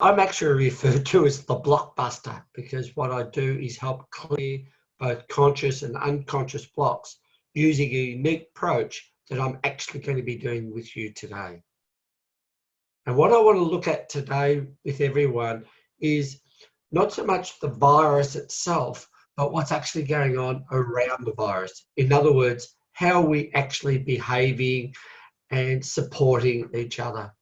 I'm actually referred to as the blockbuster because what I do is help clear both conscious and unconscious blocks using a unique approach that I'm actually going to be doing with you today. And what I want to look at today with everyone is not so much the virus itself, but what's actually going on around the virus. In other words, how are we actually behaving and supporting each other.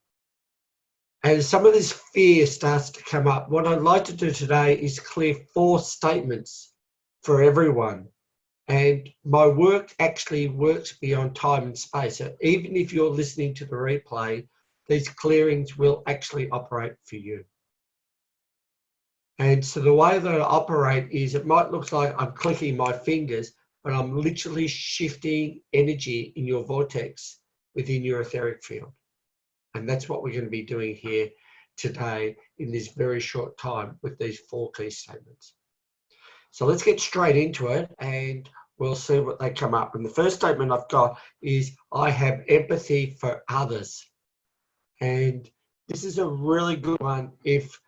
As some of this fear starts to come up, what I'd like to do today is clear 4 statements for everyone. And my work actually works beyond time and space. So even if you're listening to the replay, these clearings will actually operate for you. And so the way that I operate is it might look like I'm clicking my fingers, but I'm literally shifting energy in your vortex within your etheric field. And that's what we're going to be doing here today in this very short time with these 4 key statements. So let's get straight into it and we'll see what they come up. And the first statement I've got is I have empathy for others. And this is a really good one if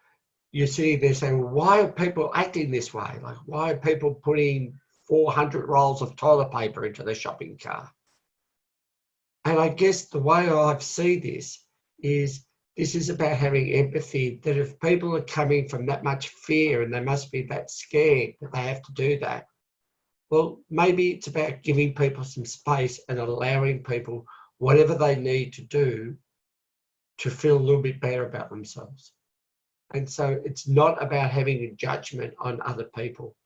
you're sitting there saying, well, why are people acting this way? Like, why are people putting 400 rolls of toilet paper into their shopping cart? And I guess the way I see this is about having empathy, that if people are coming from that much fear and they must be that scared that they have to do that, well, maybe it's about giving people some space and allowing people whatever they need to do to feel a little bit better about themselves. And so it's not about having a judgment on other people.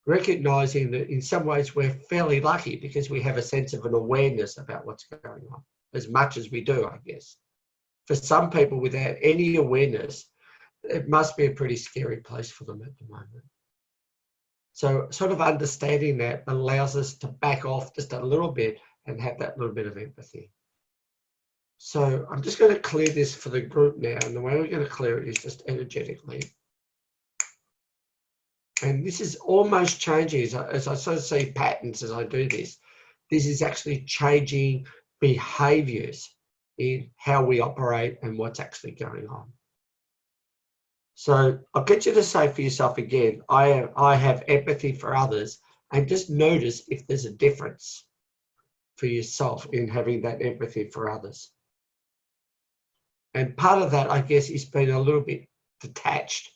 Recognizing that in some ways we're fairly lucky because we have a sense of an awareness about what's going on, as much as we do, I guess. For some people without any awareness, it must be a pretty scary place for them at the moment. So sort of understanding that allows us to back off just a little bit and have that little bit of empathy. So I'm just going to clear this for the group now, and the way we're going to clear it is just energetically. And this is almost changing, as I sort of see patterns as I do this. This is actually changing behaviours in how we operate and what's actually going on. So I'll get you to say for yourself again, I have empathy for others, and just notice if there's a difference for yourself in having that empathy for others. And part of that, I guess, is being a little bit detached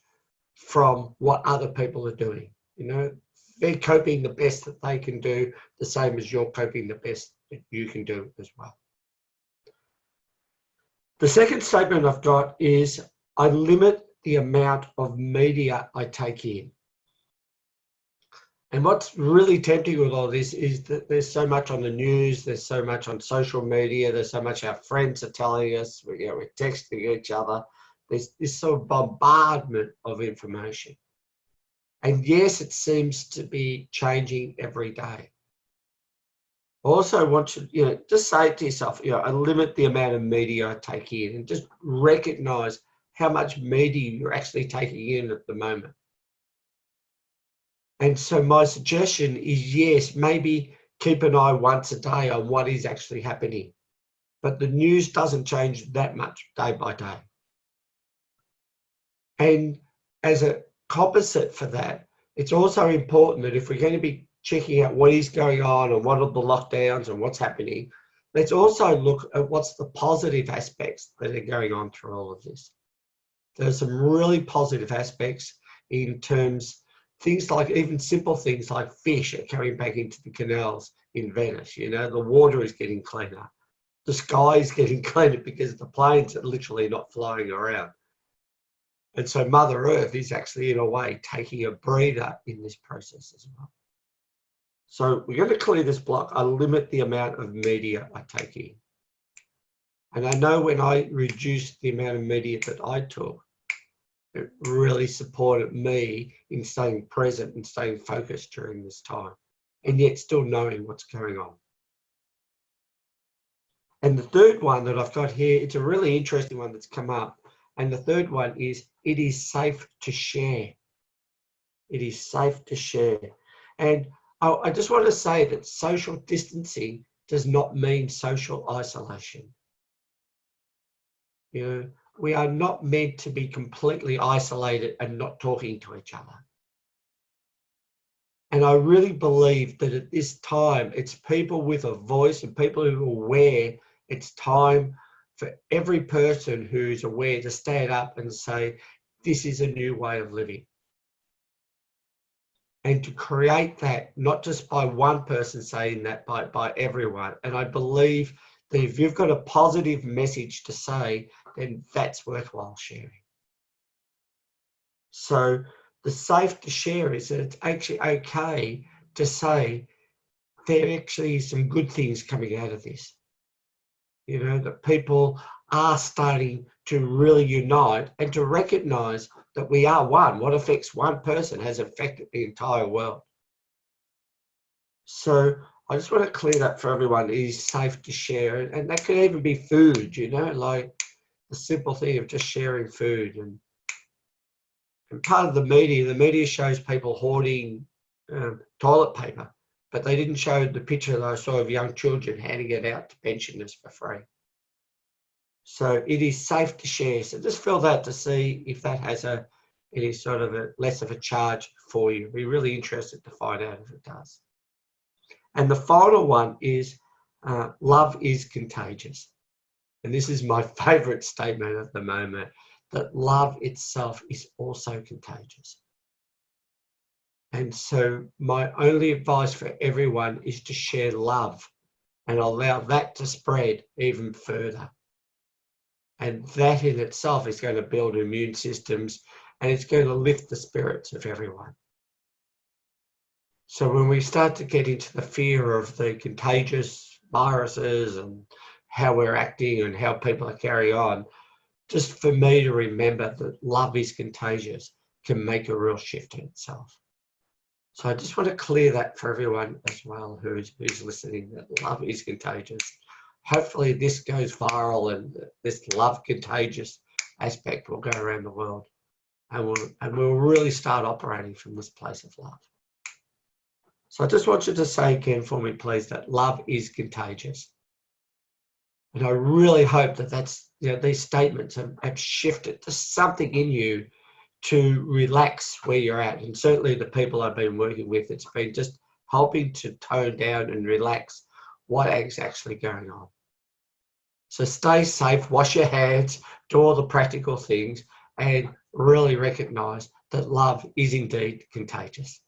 from what other people are doing. You know, they're coping the best that they can do, the same as you're coping the best that you can do as well. The second statement I've got is I limit the amount of media I take in. And what's really tempting with all this is that there's so much on the news, there's so much on social media, there's so much our friends are telling us, we're texting each other. There's this sort of bombardment of information. And yes, it seems to be changing every day. I also want you to, just say it to yourself, I limit the amount of media I take in, and just recognize how much media you're actually taking in at the moment. And so my suggestion is, yes, maybe keep an eye once a day on what is actually happening. But the news doesn't change that much day by day. And as a composite for that, it's also important that if we're going to be checking out what is going on and what are the lockdowns and what's happening, let's also look at what's the positive aspects that are going on through all of this. There's some really positive aspects in terms, things like even simple things like fish are coming back into the canals in Venice. The water is getting cleaner. The sky is getting cleaner because the planes are literally not flying around. And so Mother Earth is actually, in a way, taking a breather in this process as well. So we're going to clear this block. I limit the amount of media I take in. And I know when I reduced the amount of media that I took, it really supported me in staying present and staying focused during this time, and yet still knowing what's going on. And the third one that I've got here, it's a really interesting one that's come up. And the third one is, it is safe to share. It is safe to share. And I just want to say that social distancing does not mean social isolation. we are not meant to be completely isolated and not talking to each other. And I really believe that at this time, it's people with a voice and people who are aware. It's time for every person who's aware to stand up and say, this is a new way of living. And to create that, not just by one person saying that, by everyone. And I believe that if you've got a positive message to say, then that's worthwhile sharing. So the safe to share is that it's actually okay to say there are actually some good things coming out of this. You know, that people are starting to really unite and to recognize that we are one. What affects one person has affected the entire world. So I just want to clear that for everyone. It is safe to share. And that could even be food, you know, like the simple thing of just sharing food. And part of the media shows people hoarding toilet paper, but they didn't show the picture that I saw of young children handing it out to pensioners for free. So it is safe to share. So just fill that to see if that has any sort of a less of a charge for you. Be really interested to find out if it does. And the final one is love is contagious. And this is my favorite statement at the moment, that love itself is also contagious. And so my only advice for everyone is to share love and allow that to spread even further. And that in itself is going to build immune systems, and it's going to lift the spirits of everyone. So when we start to get into the fear of the contagious viruses and how we're acting and how people are carrying on, just for me to remember that love is contagious can make a real shift in itself. So I just want to clear that for everyone as well who's listening, that love is contagious. Hopefully this goes viral and this love contagious aspect will go around the world, and we'll really start operating from this place of love. So I just want you to say again for me, please, that love is contagious. And I really hope that that's, you know, these statements have shifted to something in you to relax where you're at. And certainly the people I've been working with, it's been just helping to tone down and relax what is actually going on. So stay safe, wash your hands, do all the practical things, and really recognize that love is indeed contagious.